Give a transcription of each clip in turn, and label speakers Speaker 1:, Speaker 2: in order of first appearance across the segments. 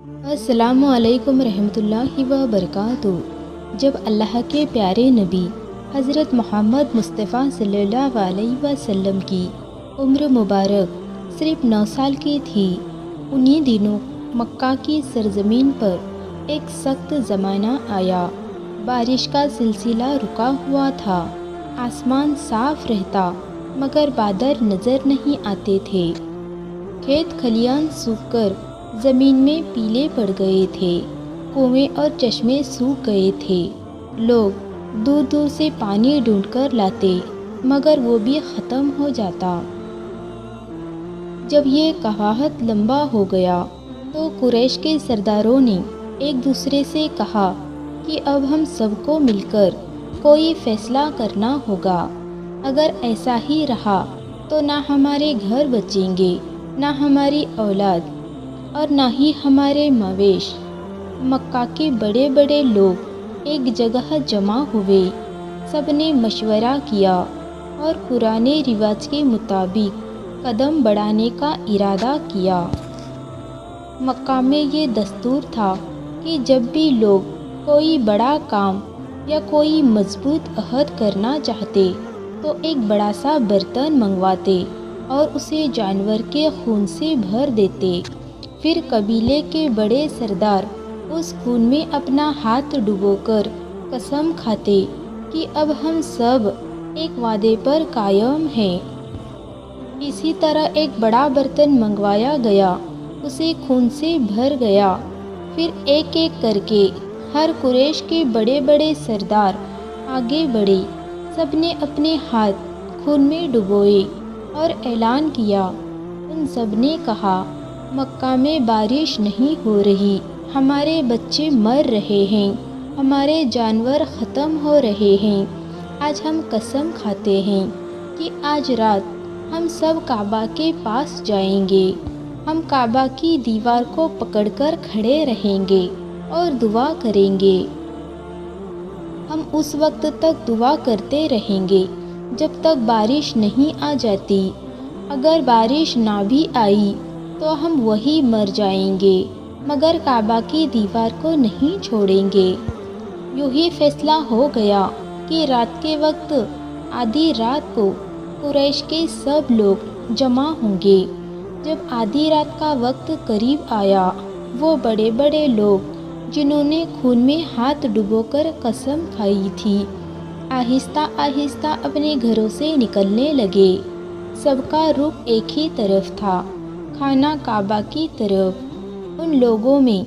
Speaker 1: السلام علیکم رحمۃ اللہ وبرکاتہ۔ جب اللہ کے پیارے نبی حضرت محمد مصطفیٰ صلی اللہ علیہ وسلم کی عمر مبارک صرف 9 سال کی تھی، انہی دنوں مکہ کی سرزمین پر ایک سخت زمانہ آیا۔ بارش کا سلسلہ رکا ہوا تھا، آسمان صاف رہتا مگر بادل نظر نہیں آتے تھے۔ کھیت کھلیان سوکھ کر زمین میں پیلے پڑ گئے تھے، کنویں اور چشمے سوکھ گئے تھے۔ لوگ دور دور سے پانی ڈھونڈ کر لاتے مگر وہ بھی ختم ہو جاتا۔ جب یہ قحط لمبا ہو گیا تو قریش کے سرداروں نے ایک دوسرے سے کہا کہ اب ہم سب کو مل کر کوئی فیصلہ کرنا ہوگا۔ اگر ایسا ہی رہا تو نہ ہمارے گھر بچیں گے، نہ ہماری اولاد اور نہ ہی ہمارے مویش۔ مکہ کے بڑے بڑے لوگ ایک جگہ جمع ہوئے، سب نے مشورہ کیا اور پرانے رواج کے مطابق قدم بڑھانے کا ارادہ کیا۔ مکہ میں یہ دستور تھا کہ جب بھی لوگ کوئی بڑا کام یا کوئی مضبوط عہد کرنا چاہتے تو ایک بڑا سا برتن منگواتے اور اسے جانور کے خون سے بھر دیتے۔ پھر قبیلے کے بڑے سردار اس خون میں اپنا ہاتھ ڈبو کر قسم کھاتے کہ اب ہم سب ایک وعدے پر قائم ہیں۔ اسی طرح ایک بڑا برتن منگوایا گیا، اسے خون سے بھر گیا۔ پھر ایک ایک کر کے ہر قریش کے بڑے بڑے سردار آگے بڑھے، سب نے اپنے ہاتھ خون میں ڈبوئے اور اعلان کیا۔ ان سب نے کہا، مکہ میں بارش نہیں ہو رہی، ہمارے بچے مر رہے ہیں، ہمارے جانور ختم ہو رہے ہیں۔ آج ہم قسم کھاتے ہیں کہ آج رات ہم سب کعبہ کے پاس جائیں گے، ہم کعبہ کی دیوار کو پکڑ کر کھڑے رہیں گے اور دعا کریں گے۔ ہم اس وقت تک دعا کرتے رہیں گے جب تک بارش نہیں آ جاتی۔ اگر بارش نہ بھی آئی تو ہم وہی مر جائیں گے مگر کعبہ کی دیوار کو نہیں چھوڑیں گے۔ یوں ہی فیصلہ ہو گیا کہ رات کے وقت آدھی رات کو قریش کے سب لوگ جمع ہوں گے۔ جب آدھی رات کا وقت قریب آیا، وہ بڑے بڑے لوگ جنہوں نے خون میں ہاتھ ڈبو کر قسم کھائی تھی، آہستہ آہستہ اپنے گھروں سے نکلنے لگے۔ سب کا رخ ایک ہی طرف تھا، خانہ کعبہ کی طرف۔ ان لوگوں میں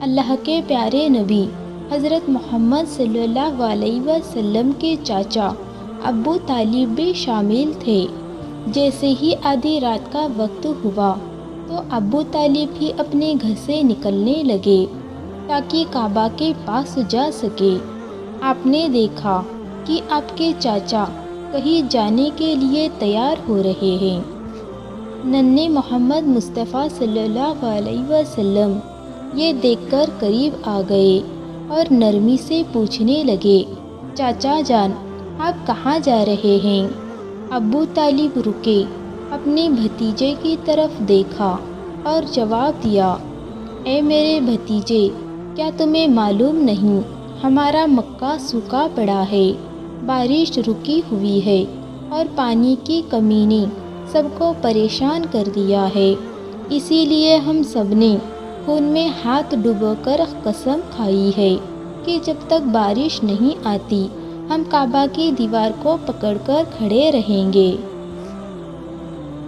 Speaker 1: اللہ کے پیارے نبی حضرت محمد صلی اللہ علیہ وسلم کے چاچا ابو طالب بھی شامل تھے۔ جیسے ہی آدھی رات کا وقت ہوا تو ابو طالب بھی اپنے گھر سے نکلنے لگے تاکہ کعبہ کے پاس جا سکے۔ آپ نے دیکھا کہ آپ کے چاچا کہیں جانے کے لیے تیار ہو رہے ہیں۔ ننھے محمد مصطفیٰ صلی اللہ علیہ وسلم یہ دیکھ کر قریب آ گئے اور نرمی سے پوچھنے لگے، چاچا جان، آپ کہاں جا رہے ہیں؟ ابو طالب رکے، اپنے بھتیجے کی طرف دیکھا اور جواب دیا، اے میرے بھتیجے، کیا تمہیں معلوم نہیں ہمارا مکہ سوکھا پڑا ہے، بارش رکی ہوئی ہے اور پانی کی کمی نے سب کو پریشان کر دیا ہے۔ اسی لیے ہم سب نے خون میں ہاتھ ڈبو کر قسم کھائی ہے کہ جب تک بارش نہیں آتی ہم کعبہ کی دیوار کو پکڑ کر کھڑے رہیں گے۔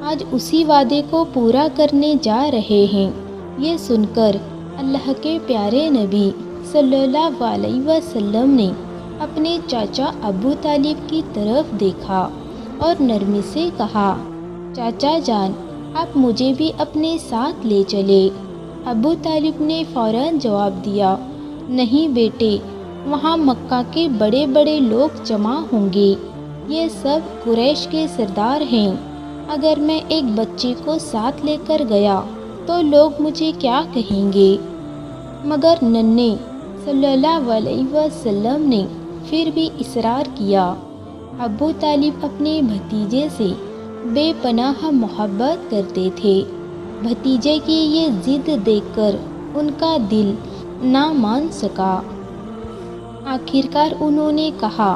Speaker 1: آج اسی وعدے کو پورا کرنے جا رہے ہیں۔ یہ سن کر اللہ کے پیارے نبی صلی اللہ علیہ وسلم نے اپنے چاچا ابو طالب کی طرف دیکھا اور نرمی سے کہا، چاچا جان، آپ مجھے بھی اپنے ساتھ لے چلے۔ ابو طالب نے فوراً جواب دیا، نہیں بیٹے، وہاں مکہ کے بڑے بڑے لوگ جمع ہوں گے، یہ سب قریش کے سردار ہیں۔ اگر میں ایک بچے کو ساتھ لے کر گیا تو لوگ مجھے کیا کہیں گے؟ مگر ننھے صلی اللہ علیہ وسلم نے پھر بھی اصرار کیا۔ ابو طالب اپنے بھتیجے سے بے پناہ محبت کرتے تھے۔ بھتیجے کی یہ ضد دیکھ کر ان کا دل نہ مان سکا۔ آخرکار انہوں نے کہا،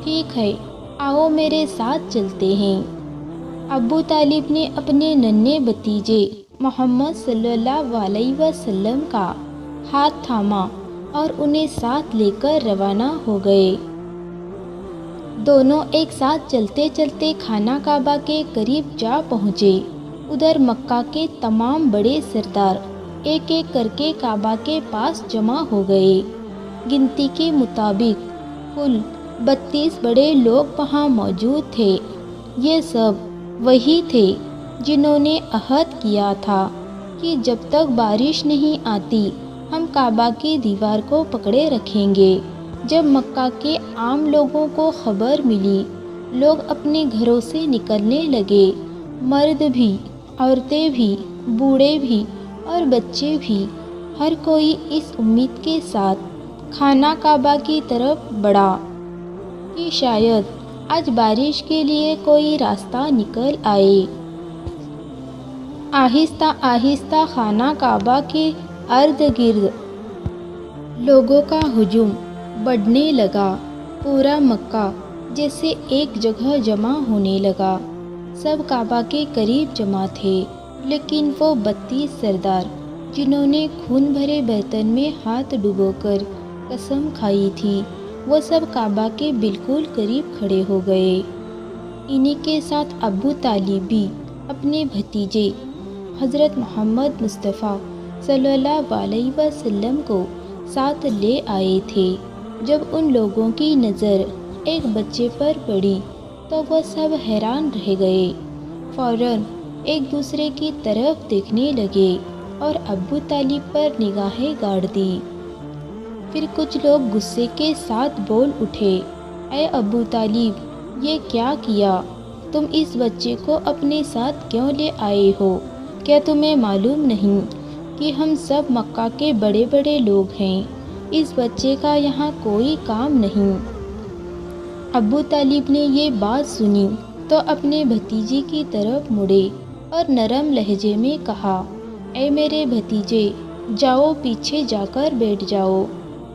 Speaker 1: ٹھیک ہے، آؤ میرے ساتھ چلتے ہیں۔ ابو طالب نے اپنے ننھے بھتیجے محمد صلی اللہ علیہ وسلم کا ہاتھ تھاما اور انہیں ساتھ لے کر روانہ ہو گئے۔ دونوں ایک ساتھ چلتے چلتے خانہ کعبہ کے قریب جا پہنچے۔ ادھر مکہ کے تمام بڑے سردار ایک ایک کر کے کعبہ کے پاس جمع ہو گئے۔ گنتی کے مطابق کل 32 بڑے لوگ وہاں موجود تھے۔ یہ سب وہی تھے جنہوں نے عہد کیا تھا کہ جب تک بارش نہیں آتی ہم کعبہ کی دیوار کو پکڑے رکھیں گے۔ جب مکہ کے عام لوگوں کو خبر ملی، لوگ اپنے گھروں سے نکلنے لگے، مرد بھی، عورتیں بھی، بوڑھے بھی اور بچے بھی، ہر کوئی اس امید کے ساتھ خانہ کعبہ کی طرف بڑھا کہ شاید آج بارش کے لیے کوئی راستہ نکل آئے۔ آہستہ آہستہ خانہ کعبہ کے ارد گرد لوگوں کا ہجوم بڑھنے لگا۔ پورا مکہ جیسے ایک جگہ جمع ہونے لگا۔ سب کعبہ کے قریب جمع تھے، لیکن وہ 32 سردار جنہوں نے خون بھرے برتن میں ہاتھ ڈبو کر قسم کھائی تھی، وہ سب کعبہ کے بالکل قریب کھڑے ہو گئے۔ انہی کے ساتھ ابو طالب بھی اپنے بھتیجے حضرت محمد مصطفیٰ صلی اللہ علیہ وسلم کو ساتھ لے آئے تھے۔ جب ان لوگوں کی نظر ایک بچے پر پڑی تو وہ سب حیران رہ گئے، فوراً ایک دوسرے کی طرف دیکھنے لگے اور ابو طالب پر نگاہیں گاڑ دی۔ پھر کچھ لوگ غصے کے ساتھ بول اٹھے، اے ابو طالب، یہ کیا کیا؟ تم اس بچے کو اپنے ساتھ کیوں لے آئے ہو؟ کیا تمہیں معلوم نہیں کہ ہم سب مکہ کے بڑے بڑے لوگ ہیں؟ اس بچے کا یہاں کوئی کام نہیں۔ ابو طالب نے یہ بات سنی تو اپنے بھتیجے کی طرف مڑے اور نرم لہجے میں کہا، اے میرے بھتیجے، جاؤ پیچھے جا کر بیٹھ جاؤ۔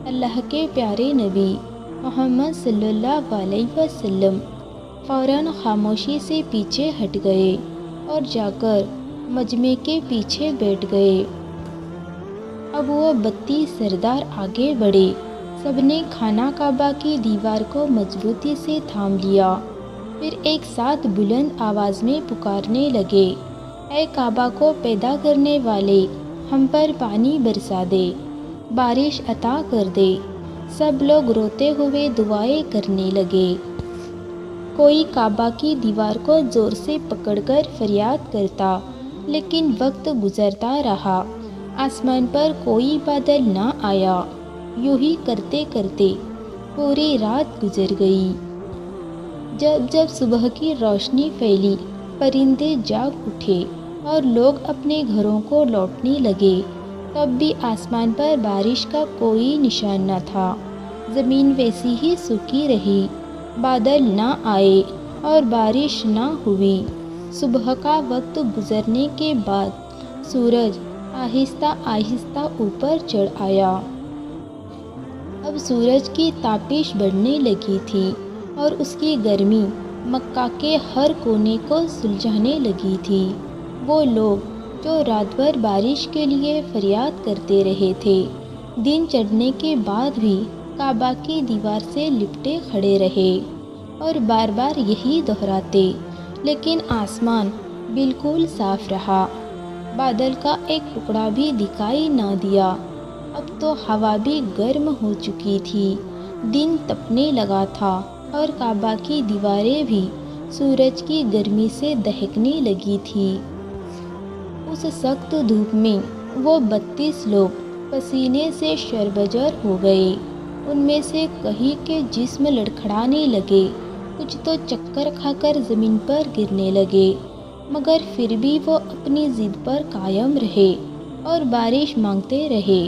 Speaker 1: اللہ کے پیارے نبی محمد صلی اللہ علیہ وسلم فوراً خاموشی سے پیچھے ہٹ گئے اور جا کر مجمع کے پیچھے بیٹھ گئے۔ اب وہ 32 سردار آگے بڑھے۔ سب نے خانہ کعبہ کی دیوار کو مضبوطی سے تھام لیا، پھر ایک ساتھ بلند آواز میں پکارنے لگے، اے کعبہ کو پیدا کرنے والے، ہم پر پانی برسا دے، بارش عطا کر دے۔ سب لوگ روتے ہوئے دعائیں کرنے لگے۔ کوئی کعبہ کی دیوار کو زور سے پکڑ کر فریاد کرتا، لیکن وقت گزرتا رہا، آسمان پر کوئی بادل نہ آیا۔ یوں ہی کرتے کرتے پوری رات گزر گئی۔ جب صبح کی روشنی پھیلی، پرندے جاگ اٹھے اور لوگ اپنے گھروں کو لوٹنے لگے، تب بھی آسمان پر بارش کا کوئی نشان نہ تھا۔ زمین ویسی ہی سوکھی رہی، بادل نہ آئے اور بارش نہ ہوئی۔ صبح کا وقت گزرنے کے بعد سورج آہستہ آہستہ اوپر چڑھ آیا۔ اب سورج کی تابش بڑھنے لگی تھی اور اس کی گرمی مکہ کے ہر کونے کو سلجھانے لگی تھی۔ وہ لوگ جو رات بھر بارش کے لیے فریاد کرتے رہے تھے، دن چڑھنے کے بعد بھی کعبہ کی دیوار سے لپٹے کھڑے رہے اور بار بار یہی دہراتے، لیکن آسمان بالکل صاف رہا۔ بادل کا ایک ٹکڑا بھی دکھائی نہ دیا۔ اب تو ہوا بھی گرم ہو چکی تھی، دن تپنے لگا تھا اور کعبہ کی دیواریں بھی سورج کی گرمی سے دہکنے لگی تھی۔ اس سخت دھوپ میں وہ 32 لوگ پسینے سے شربجر ہو گئے۔ ان میں سے کہیں کے جسم لڑکھڑانے لگے، کچھ تو چکر کھا کر زمین پر گرنے لگے، مگر پھر بھی وہ اپنی ضد پر قائم رہے اور بارش مانگتے رہے۔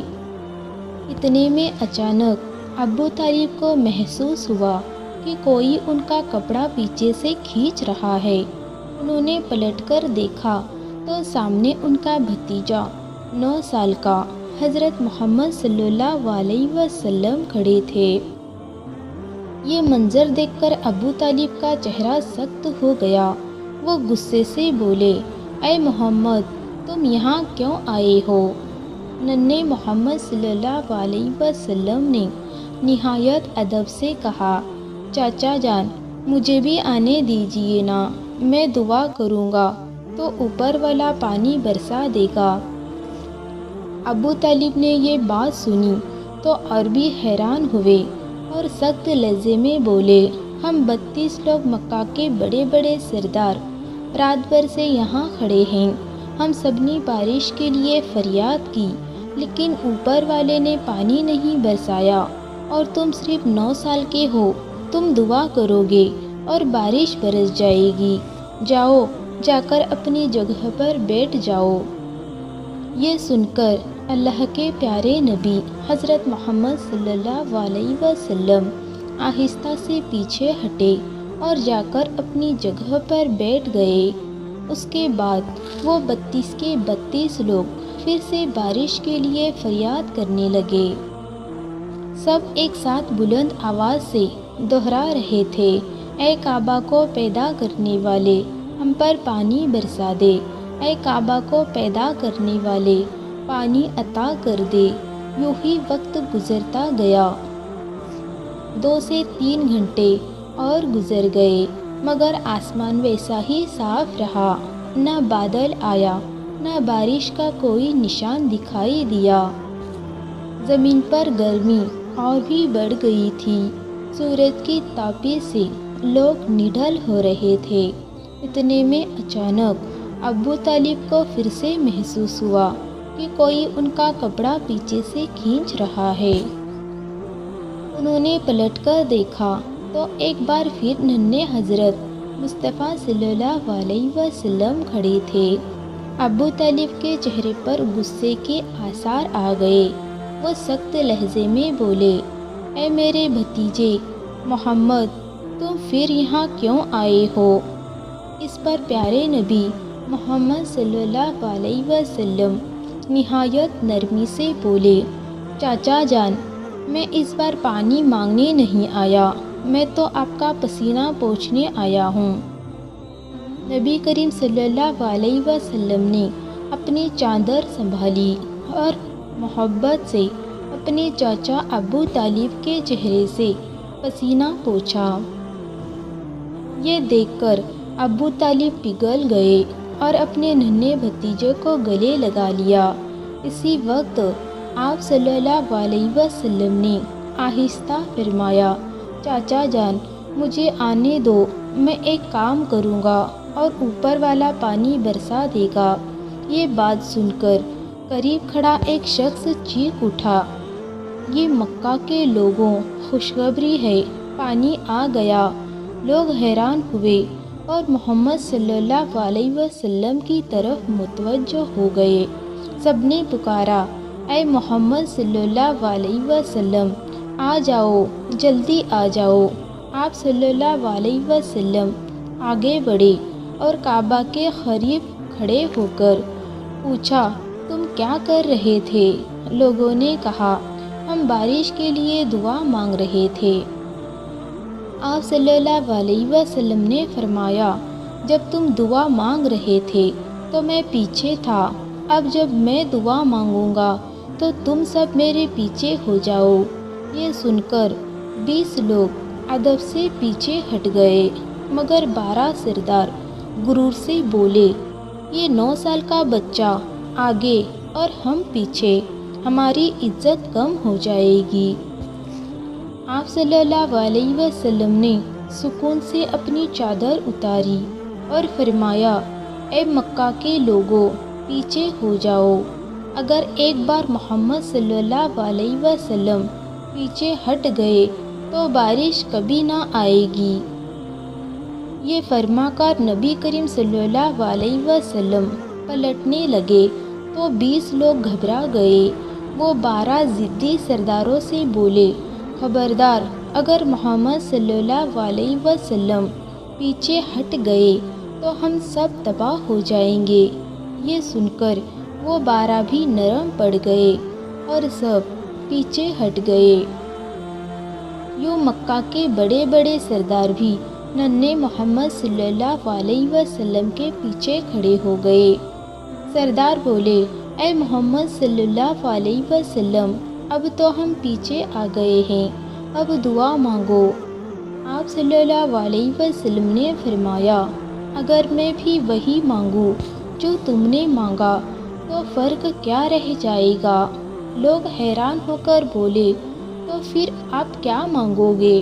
Speaker 1: اتنے میں اچانک ابو طالب کو محسوس ہوا کہ کوئی ان کا کپڑا پیچھے سے کھینچ رہا ہے۔ انہوں نے پلٹ کر دیکھا تو سامنے ان کا بھتیجا 9 سال کا حضرت محمد صلی اللہ علیہ وسلم کھڑے تھے۔ یہ منظر دیکھ کر ابو طالب کا چہرہ سخت ہو گیا۔ وہ غصے سے بولے، اے محمد، تم یہاں کیوں آئے ہو؟ ننھے محمد صلی اللہ علیہ وسلم نے نہایت ادب سے کہا، چاچا جان، مجھے بھی آنے دیجیے نا، میں دعا کروں گا تو اوپر والا پانی برسا دے گا۔ ابو طالب نے یہ بات سنی تو اور بھی حیران ہوئے اور سخت لہجے میں بولے، ہم 32 لوگ مکہ کے بڑے بڑے سردار رات بھر سے یہاں کھڑے ہیں، ہم سب نے بارش کے لیے فریاد کی لیکن اوپر والے نے پانی نہیں برسایا، اور تم صرف 9 سال کے ہو، تم دعا کرو گے اور بارش برس جائے گی، جاؤ جا کر اپنی جگہ پر بیٹھ جاؤ۔ یہ سن کر اللہ کے پیارے نبی حضرت محمد صلی اللہ علیہ وسلم آہستہ سے پیچھے ہٹے اور جا کر اپنی جگہ پر بیٹھ گئے۔ اس کے بعد وہ 32 کے 32 لوگ پھر سے بارش کے لیے فریاد کرنے لگے۔ سب ایک ساتھ بلند آواز سے دہرا رہے تھے، اے کعبہ کو پیدا کرنے والے، ہم پر پانی برسا دے، اے کعبہ کو پیدا کرنے والے، پانی عطا کر دے۔ یوں ہی وقت گزرتا گیا، 2 سے 3 گھنٹے اور گزر گئے، مگر آسمان ویسا ہی صاف رہا، نہ بادل آیا، نہ بارش کا کوئی نشان دکھائی دیا۔ زمین پر گرمی اور بھی بڑھ گئی تھی، سورج کی تاپی سے لوگ نڈھال ہو رہے تھے۔ اتنے میں اچانک ابو طالب کو پھر سے محسوس ہوا کہ کوئی ان کا کپڑا پیچھے سے کھینچ رہا ہے۔ انہوں نے پلٹ کر دیکھا تو ایک بار پھر ننھے حضرت مصطفیٰ صلی اللہ علیہ وسلم کھڑے تھے۔ ابو طالب کے چہرے پر غصے کے آثار آ گئے۔ وہ سخت لہجے میں بولے، اے میرے بھتیجے محمد، تم پھر یہاں کیوں آئے ہو؟ اس پر پیارے نبی محمد صلی اللہ علیہ وسلم نہایت نرمی سے بولے، چاچا جان، میں اس بار پانی مانگنے نہیں آیا، میں تو آپ کا پسینہ پوچھنے آیا ہوں۔ نبی کریم صلی اللہ علیہ وسلم نے اپنی چادر سنبھالی اور محبت سے اپنے چاچا ابو طالب کے چہرے سے پسینہ پوچھا۔ یہ دیکھ کر ابو طالب پگھل گئے اور اپنے ننھے بھتیجے کو گلے لگا لیا۔ اسی وقت آپ صلی اللہ علیہ وسلم نے آہستہ فرمایا، چاچا جان، مجھے آنے دو، میں ایک کام کروں گا اور اوپر والا پانی برسا دے گا۔ یہ بات سن کر قریب کھڑا ایک شخص چیخ اٹھا، یہ مکہ کے لوگوں، خوشخبری ہے، پانی آ گیا۔ لوگ حیران ہوئے اور محمد صلی اللہ علیہ وسلم کی طرف متوجہ ہو گئے۔ سب نے پکارا، اے محمد صلی اللہ علیہ وسلم، آ جاؤ، جلدی آ جاؤ۔ آپ صلی اللہ علیہ وسلم آگے بڑھے اور کعبہ کے قریب کھڑے ہو کر پوچھا، تم کیا کر رہے تھے؟ لوگوں نے کہا، ہم بارش کے لیے دعا مانگ رہے تھے۔ آپ صلی اللہ علیہ وسلم نے فرمایا، جب تم دعا مانگ رہے تھے تو میں پیچھے تھا، اب جب میں دعا مانگوں گا تو تم سب میرے پیچھے ہو جاؤ۔ یہ سن کر 20 لوگ ادب سے پیچھے ہٹ گئے، مگر 12 سردار غرور سے بولے، یہ 9 سال کا بچہ آگے اور ہم پیچھے، ہماری عزت کم ہو جائے گی۔ آپ صلی اللہ علیہ وسلم نے سکون سے اپنی چادر اتاری اور فرمایا، اے مکہ کے لوگوں، پیچھے ہو جاؤ۔ اگر ایک بار محمد صلی اللہ علیہ وسلم پیچھے ہٹ گئے تو بارش کبھی نہ آئے گی۔ یہ فرما کر نبی کریم صلی اللہ علیہ وسلم پلٹنے لگے تو 20 لوگ گھبرا گئے۔ وہ 12 ضدی سرداروں سے بولے، خبردار، اگر محمد صلی اللہ علیہ وسلم پیچھے ہٹ گئے تو ہم سب تباہ ہو جائیں گے۔ یہ سن کر وہ 12 بھی نرم پڑ گئے اور سب پیچھے ہٹ گئے۔ یوں مکہ کے بڑے بڑے سردار بھی ننھے محمد صلی اللہ علیہ وسلم کے پیچھے کھڑے ہو گئے۔ سردار بولے، اے محمد صلی اللہ علیہ وسلم، اب تو ہم پیچھے آ گئے ہیں، اب دعا مانگو۔ آپ صلی اللہ علیہ وسلم نے فرمایا، اگر میں بھی وہی مانگوں جو تم نے مانگا تو فرق کیا رہ جائے گا؟ لوگ حیران ہو کر بولے، تو پھر آپ کیا مانگو گے؟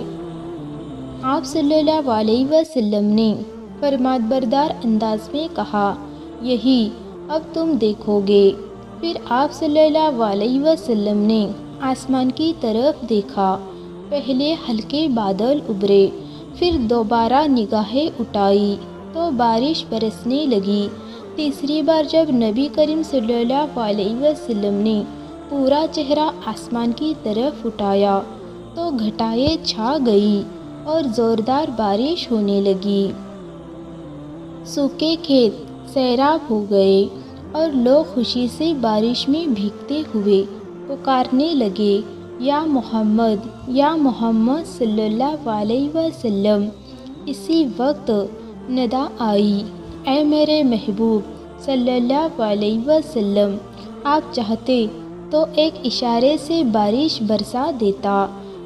Speaker 1: آپ صلی اللہ علیہ وسلم نے فرمانبردار انداز میں کہا، یہی اب تم دیکھو گے۔ پھر آپ صلی اللہ علیہ وسلم نے آسمان کی طرف دیکھا، پہلے ہلکے بادل ابھرے، پھر دوبارہ نگاہیں اٹھائی تو بارش برسنے لگی۔ تیسری بار جب نبی کریم صلی اللہ علیہ وسلم نے پورا چہرہ آسمان کی طرف اٹھایا تو گھٹائیں چھا گئی اور زوردار بارش ہونے لگی۔ سوکھے کھیت سیراب ہو گئے اور لوگ خوشی سے بارش میں بھیگتے ہوئے پکارنے لگے، یا محمد صلی اللہ علیہ وسلم۔ اسی وقت ندا آئی، اے میرے محبوب صلی اللہ علیہ وسلم، آپ چاہتے تو ایک اشارے سے بارش برسا دیتا،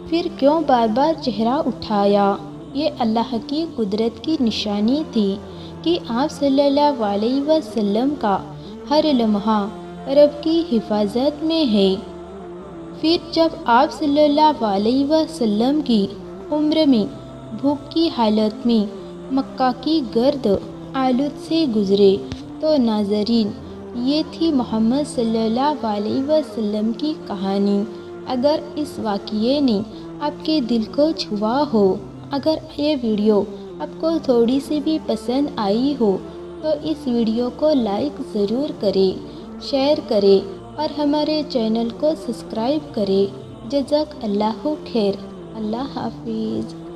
Speaker 1: پھر کیوں بار بار چہرہ اٹھایا؟ یہ اللہ کی قدرت کی نشانی تھی کہ آپ صلی اللہ علیہ وسلم کا ہر لمحہ رب کی حفاظت میں ہے۔ پھر جب آپ صلی اللہ علیہ وسلم کی عمر میں بھوک کی حالت میں مکہ کی گرد آلود سے گزرے تو ناظرین، یہ تھی محمد صلی اللہ علیہ وسلم کی کہانی۔ اگر اس واقعے نے آپ کے دل کو چھوا ہو، اگر یہ ویڈیو آپ کو تھوڑی سی بھی پسند آئی ہو تو اس ویڈیو کو لائک ضرور کریں، شیئر کریں اور ہمارے چینل کو سبسکرائب کریں۔ جزاک اللہ خیر۔ اللہ حافظ۔